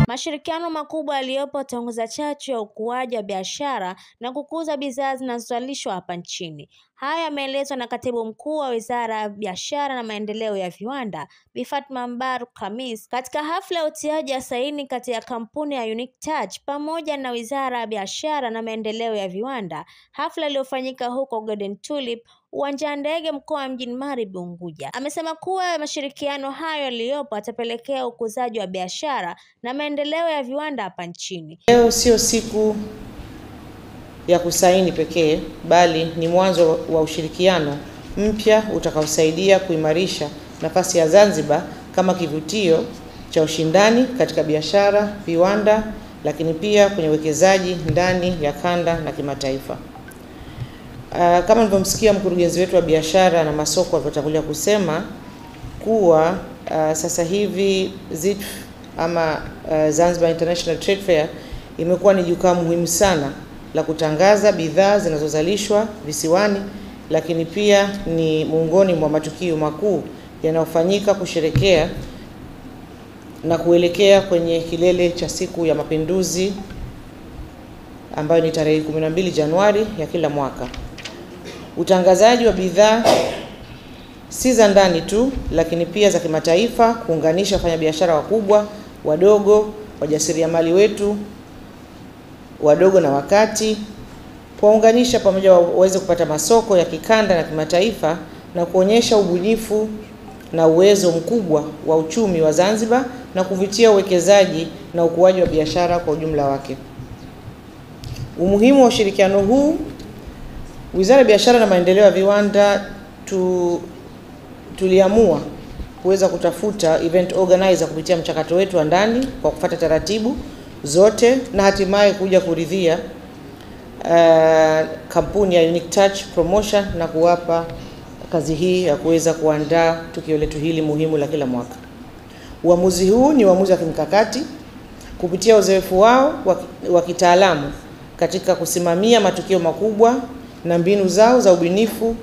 Mashirikiano makubwa yaliyopo yataongeza chachu ya ukuaji wa biashara na kukuza bidhaa zinazozalishwa hapa nchini. Haya yameelezwa na Katibu Mkuu wa Wizara ya Biashara na Maendeleo ya Viwanda, Bi Fatma Mbaruk Khamis, katika hafla ya utiaji wa saini kati ya kampuni ya Unique Touch pamoja na Wizara ya Biashara na Maendeleo ya Viwanda, hafla iliyofanyika huko Golden Tulip, uwanja wa ndege mkoa wa Mjini Magharibi Unguja. Amesema kuwa mashirikiano hayo yaliyopo yatapelekea ukuzaji wa biashara na maendeleo ya viwanda hapa nchini. Leo sio siku ya kusaini pekee, bali ni mwanzo wa ushirikiano mpya utakaosaidia kuimarisha nafasi ya Zanzibar kama kivutio cha ushindani katika biashara, viwanda, lakini pia kwenye uwekezaji ndani ya kanda na kimataifa. Kama nilivyomsikia mkurugenzi wetu wa biashara na masoko alivyotangulia kusema kuwa sasa hivi ZITF ama Zanzibar International Trade Fair imekuwa ni jukwaa muhimu sana la kutangaza bidhaa zinazozalishwa visiwani, lakini pia ni miongoni mwa matukio makuu yanayofanyika kusherekea na kuelekea kwenye kilele cha siku ya Mapinduzi ambayo ni tarehe 12 Januari ya kila mwaka. Utangazaji wa bidhaa si za ndani tu, lakini pia za kimataifa, kuunganisha wafanyabiashara wakubwa, wadogo, wajasiriamali wetu wadogo na wakati, kuwaunganisha pamoja waweze kupata masoko ya kikanda na kimataifa, na kuonyesha ubunifu na uwezo mkubwa wa uchumi wa Zanzibar na kuvutia uwekezaji na ukuaji wa biashara kwa ujumla wake. Umuhimu wa ushirikiano huu, Wizara ya Biashara na Maendeleo ya Viwanda tuliamua kuweza kutafuta event organizer kupitia mchakato wetu wa ndani kwa kufuata taratibu zote, na hatimaye kuja kuridhia kampuni ya Unique Touch Promotion na kuwapa kazi hii ya kuweza kuandaa tukio letu hili muhimu la kila mwaka. Uamuzi huu ni uamuzi wa kimkakati kupitia uzoefu wao wa kitaalamu katika kusimamia matukio makubwa na mbinu zao za ubunifu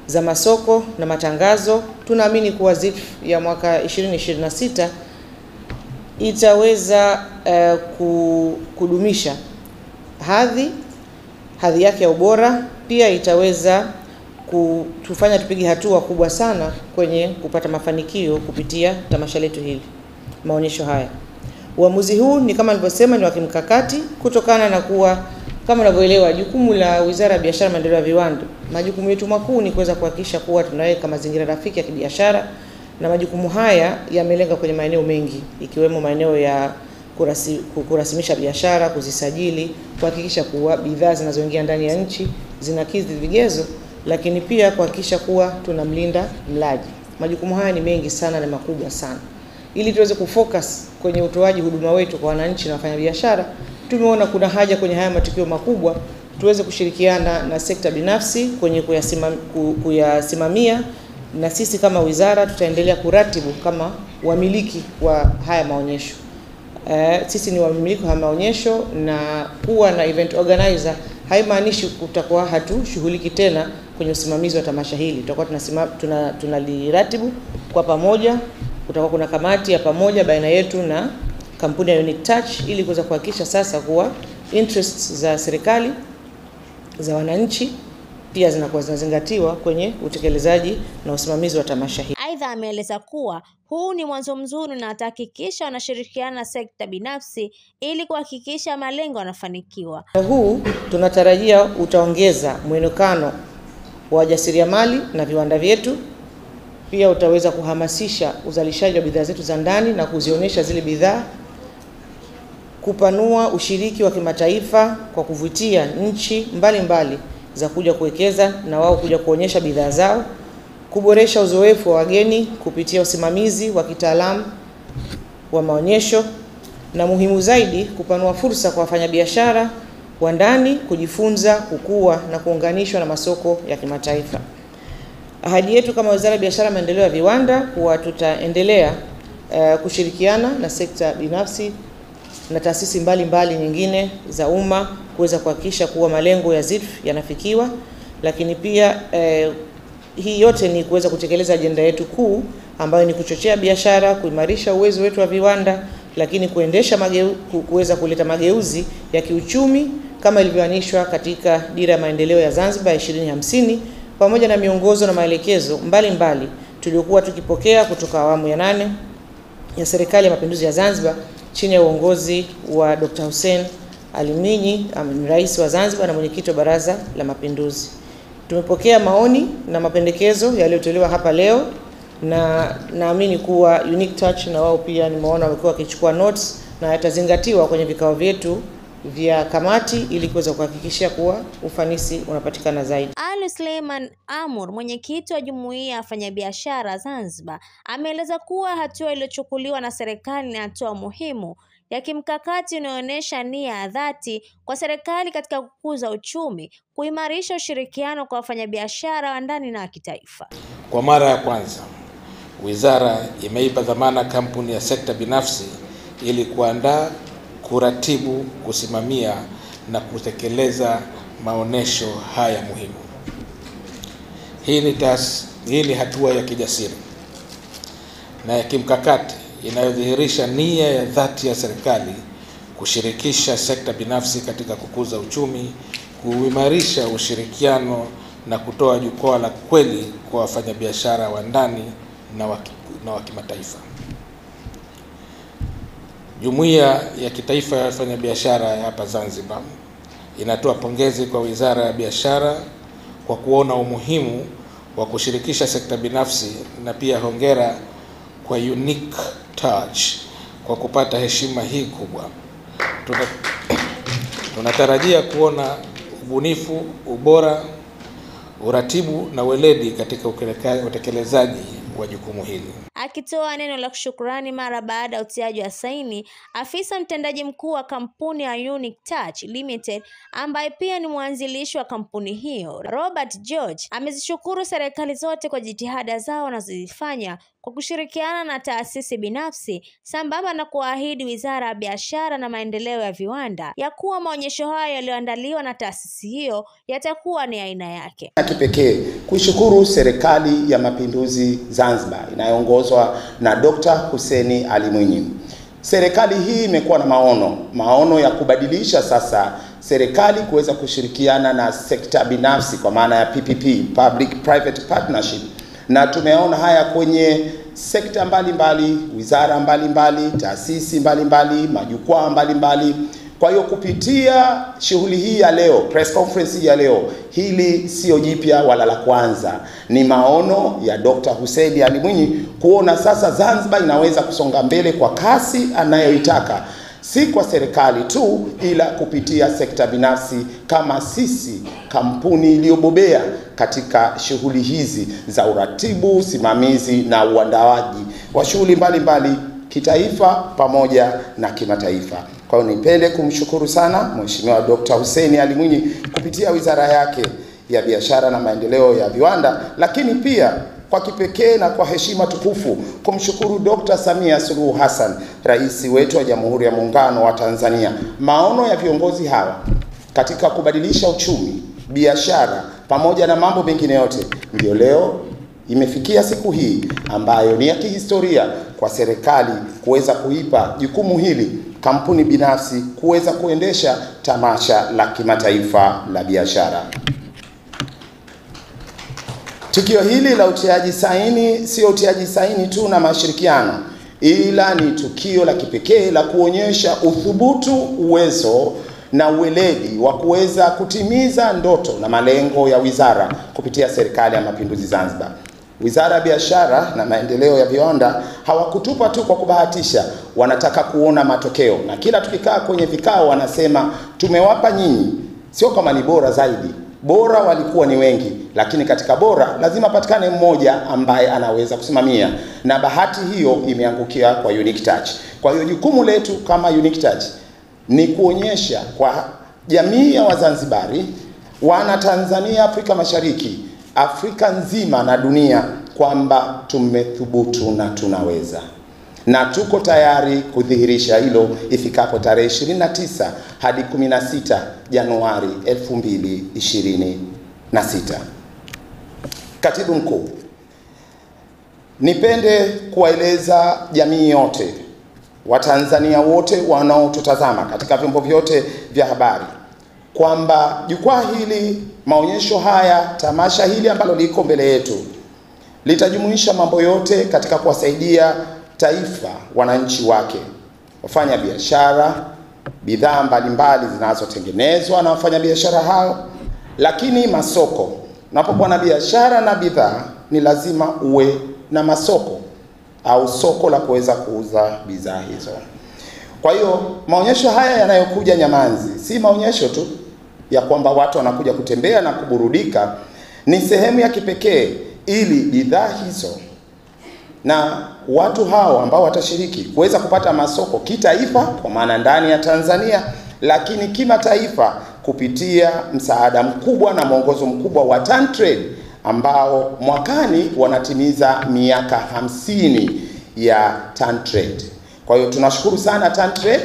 za masoko na matangazo. Tunaamini kuwa ZITF ya mwaka 2026 itaweza kudumisha hadhi yake ya ubora, pia itaweza kutufanya tupige hatua kubwa sana kwenye kupata mafanikio kupitia tamasha letu hili, maonyesho haya. Uamuzi huu ni kama nilivyosema, ni wa kimkakati kutokana na kuwa kama unavyoelewa jukumu la Wizara ya Biashara na Maendeleo ya Viwanda, majukumu yetu makuu ni kuweza kuhakikisha kuwa tunaweka mazingira rafiki ya kibiashara, na majukumu haya yamelenga kwenye maeneo mengi, ikiwemo maeneo ya kurasimisha biashara, kuzisajili, kuhakikisha kuwa bidhaa zinazoingia ndani ya nchi zinakidhi vigezo, lakini pia kuhakikisha kuwa tunamlinda mlaji. Majukumu haya ni mengi sana na makubwa sana. Ili tuweze kufocus kwenye utoaji huduma wetu kwa wananchi na wafanyabiashara, tumeona kuna haja kwenye haya matukio makubwa tuweze kushirikiana na sekta binafsi kwenye kuyasimamia, na sisi kama wizara tutaendelea kuratibu kama wamiliki wa haya maonyesho. Sisi ni wamiliki wa maonyesho, na kuwa na event organizer haimaanishi kutakuwa hatushughuliki tena kwenye usimamizi wa tamasha hili. Tutakuwa tunaliratibu kwa pamoja, kutakuwa kuna kamati ya pamoja baina yetu na kampuni ya Unique Touch ili kuweza kuhakikisha sasa kuwa interests za serikali, za wananchi pia zinakuwa zinazingatiwa kwenye utekelezaji na usimamizi wa tamasha hili. Aidha, ameeleza kuwa huu ni mwanzo mzuri na atahakikisha wanashirikiana na sekta binafsi ili kuhakikisha malengo yanafanikiwa. Huu tunatarajia utaongeza mwonekano wa wajasiriamali na viwanda vyetu, pia utaweza kuhamasisha uzalishaji wa bidhaa zetu za ndani na kuzionyesha zile bidhaa, kupanua ushiriki wa kimataifa kwa kuvutia nchi mbalimbali za kuja kuwekeza na wao kuja kuonyesha bidhaa zao, kuboresha uzoefu wa wageni kupitia usimamizi wa kitaalamu wa maonyesho, na muhimu zaidi kupanua fursa kwa wafanyabiashara wa ndani kujifunza, kukua na kuunganishwa na masoko ya kimataifa. Ahadi yetu kama Wizara ya Biashara na Maendeleo ya Viwanda kuwa tutaendelea kushirikiana na sekta binafsi na taasisi mbalimbali nyingine za umma kuweza kuhakikisha kuwa malengo ya ZITF yanafikiwa, lakini pia hii yote ni kuweza kutekeleza ajenda yetu kuu ambayo ni kuchochea biashara, kuimarisha uwezo wetu wa viwanda, lakini kuweza kuleta mageuzi ya kiuchumi kama ilivyoanishwa katika Dira ya Maendeleo ya Zanzibar 2050 pamoja na miongozo na maelekezo mbalimbali tuliokuwa tukipokea kutoka awamu ya 8 ya Serikali ya Mapinduzi ya Zanzibar chini ya uongozi wa Dr. Hussein Ali Mwinyi, Rais wa Zanzibar na mwenyekiti wa Baraza la Mapinduzi. Tumepokea maoni na mapendekezo yaliyotolewa hapa leo, na naamini kuwa Unique Touch na wao pia nimeona wamekuwa wakichukua notes na yatazingatiwa kwenye vikao vyetu vya kamati ili kuweza kuhakikisha kuwa ufanisi unapatikana zaidi. Ali Suleiman Amur, mwenyekiti wa Jumuiya ya Wafanyabiashara Zanzibar, ameeleza kuwa hatua iliyochukuliwa na serikali ni hatua muhimu ya kimkakati inayoonyesha nia ya dhati kwa serikali katika kukuza uchumi, kuimarisha ushirikiano kwa wafanyabiashara wa ndani na wa kitaifa. Kwa mara ya kwanza, wizara imeipa dhamana kampuni ya sekta binafsi ili kuandaa, kuratibu, kusimamia na kutekeleza maonesho haya muhimu. Hii ni hatua ya kijasiri na ya kimkakati inayodhihirisha nia ya dhati ya serikali kushirikisha sekta binafsi katika kukuza uchumi, kuimarisha ushirikiano na kutoa jukwaa la kweli kwa wafanyabiashara wa ndani na wa kimataifa. Jumuiya ya Kitaifa ya Wafanyabiashara hapa Zanzibar inatoa pongezi kwa Wizara ya Biashara kwa kuona umuhimu wa kushirikisha sekta binafsi, na pia hongera kwa Unique Touch kwa kupata heshima hii kubwa. Tunatarajia kuona ubunifu, ubora, uratibu na weledi katika utekelezaji wa jukumu hili. Akitoa neno la shukrani mara baada ya utiaji wa saini, afisa mtendaji mkuu wa kampuni ya Unique Touch Limited ambaye pia ni mwanzilishi wa kampuni hiyo, Robert George, amezishukuru serikali zote kwa jitihada zao wanazozifanya kwa kushirikiana na taasisi binafsi, sambamba na kuahidi Wizara ya Biashara na Maendeleo ya Viwanda ya kuwa maonyesho hayo yaliyoandaliwa na taasisi hiyo yatakuwa ni aina yake. Kipekee kuishukuru Serikali ya Mapinduzi Zanzibar inayoongozwa na Dr. Hussein Ali Mwinyi. Serikali hii imekuwa na maono ya kubadilisha sasa serikali kuweza kushirikiana na sekta binafsi kwa maana ya PPP, Public Private Partnership, na tumeona haya kwenye sekta mbalimbali, wizara mbalimbali, taasisi mbalimbali, majukwaa mbalimbali. Kwa hiyo kupitia shughuli hii ya leo, press conference hii ya leo, hili sio jipya wala la kwanza. Ni maono ya Dr. Hussein Ali Mwinyi kuona sasa Zanzibar inaweza kusonga mbele kwa kasi anayoitaka, si kwa serikali tu ila kupitia sekta binafsi kama sisi kampuni iliyobobea katika shughuli hizi za uratibu, usimamizi na uandaaji wa shughuli mbalimbali kitaifa pamoja na kimataifa. Kwa hiyo nipende kumshukuru sana Mheshimiwa Dr. Hussein Ali Mwinyi kupitia wizara yake ya Biashara na Maendeleo ya Viwanda, lakini pia kwa kipekee na kwa heshima tukufu kumshukuru Dr. Samia Suluhu Hassan, Rais wetu wa Jamhuri ya Muungano wa Tanzania. Maono ya viongozi hawa katika kubadilisha uchumi, biashara pamoja na mambo mengine yote ndio leo imefikia siku hii ambayo ni ya kihistoria kwa serikali kuweza kuipa jukumu hili kampuni binafsi kuweza kuendesha tamasha la kimataifa la biashara. Tukio hili la utiaji saini sio utiaji saini tu na mashirikiano, ila ni tukio la kipekee la kuonyesha uthubutu, uwezo na uweledi wa kuweza kutimiza ndoto na malengo ya wizara kupitia Serikali ya Mapinduzi Zanzibar. Wizara ya Biashara na Maendeleo ya Viwanda hawakutupa tu kwa kubahatisha, wanataka kuona matokeo. Na kila tukikaa kwenye vikao wanasema tumewapa nyinyi, sio kama ni bora zaidi. Bora walikuwa ni wengi, lakini katika bora lazima patikane mmoja ambaye anaweza kusimamia, na bahati hiyo imeangukia kwa Unique Touch. Kwa hiyo jukumu letu kama Unique Touch ni kuonyesha kwa jamii ya Wazanzibari, wana Tanzania, Afrika Mashariki, Afrika nzima na dunia kwamba tumethubutu na tunaweza. Na tuko tayari kudhihirisha hilo ifikapo tarehe 29 hadi 16 Januari 2026. Katibu Mkuu, nipende kuwaeleza jamii yote Watanzania wote wanaotutazama katika vyombo vyote vya habari kwamba jukwaa hili, maonyesho haya, tamasha hili ambalo liko mbele yetu litajumuisha mambo yote katika kuwasaidia taifa, wananchi wake, wafanya biashara, bidhaa mbalimbali zinazotengenezwa na wafanya biashara hao, lakini masoko. Unapokuwa na biashara na bidhaa, ni lazima uwe na masoko au soko la kuweza kuuza bidhaa hizo. Kwa hiyo maonyesho haya yanayokuja Nyamanzi si maonyesho tu ya kwamba watu wanakuja kutembea na kuburudika, ni sehemu ya kipekee ili bidhaa hizo na watu hao ambao watashiriki kuweza kupata masoko kitaifa, kwa maana ndani ya Tanzania, lakini kimataifa kupitia msaada mkubwa na mwongozo mkubwa wa TanTrade ambao mwakani wanatimiza miaka 50 ya TanTrade. Kwa hiyo tunashukuru sana TanTrade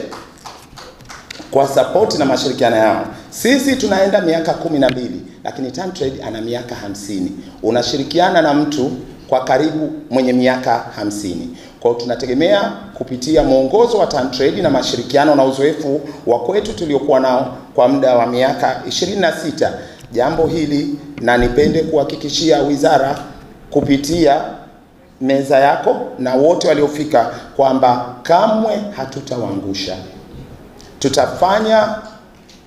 kwa support na mashirikiano yao. Sisi tunaenda miaka 12, lakini TanTrade ana miaka 50. Unashirikiana na mtu kwa karibu mwenye miaka 50. Kwa hiyo tunategemea kupitia mwongozo wa TanTrade na mashirikiano na uzoefu wa kwetu tuliokuwa nao kwa muda wa miaka 26, jambo hili, na nipende kuhakikishia wizara kupitia meza yako na wote waliofika kwamba kamwe hatutawaangusha. Tutafanya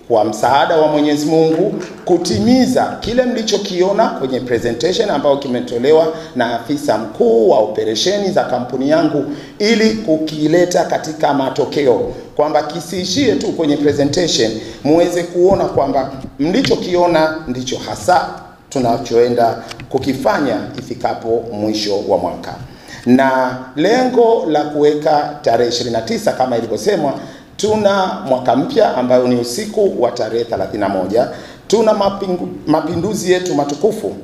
kwa msaada wa Mwenyezi Mungu kutimiza kile mlichokiona kwenye presentation ambayo kimetolewa na afisa mkuu wa operesheni za kampuni yangu, ili kukileta katika matokeo, kwamba kisiishie tu kwenye presentation, muweze kuona kwamba mlichokiona ndicho hasa tunachoenda kukifanya ifikapo mwisho wa mwaka. Na lengo la kuweka tarehe 29 kama ilivyosemwa, tuna mwaka mpya ambayo ni usiku wa tarehe 31. Tuna mapinduzi yetu matukufu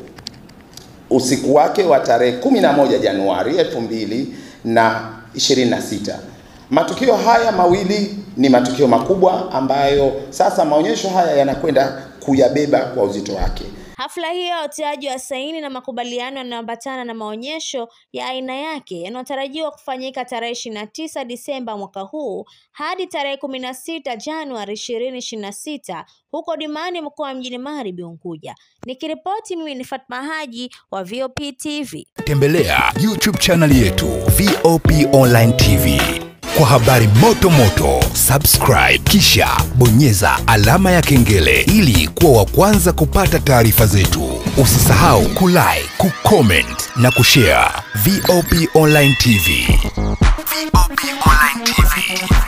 usiku wake wa tarehe 11 Januari 2026. Matukio haya mawili ni matukio makubwa ambayo sasa maonyesho haya yanakwenda kuyabeba kwa uzito wake. Hafla hiyo ya utiaji wa saini na makubaliano yanayoambatana na maonyesho ya aina yake yanayotarajiwa kufanyika tarehe 29 Disemba mwaka huu hadi tarehe 16 Januari 2026 huko Dimani, mkoa mjini Magharibi Unguja. Nikiripoti mimi ni Fatma Haji wa VOP TV. Tembelea YouTube channel yetu VOP Online TV kwa habari moto moto. Subscribe kisha bonyeza alama ya kengele ili kuwa wa kwanza kupata taarifa zetu. Usisahau kulike, kucomment na kushare. VOP Online TV. VOP Online TV.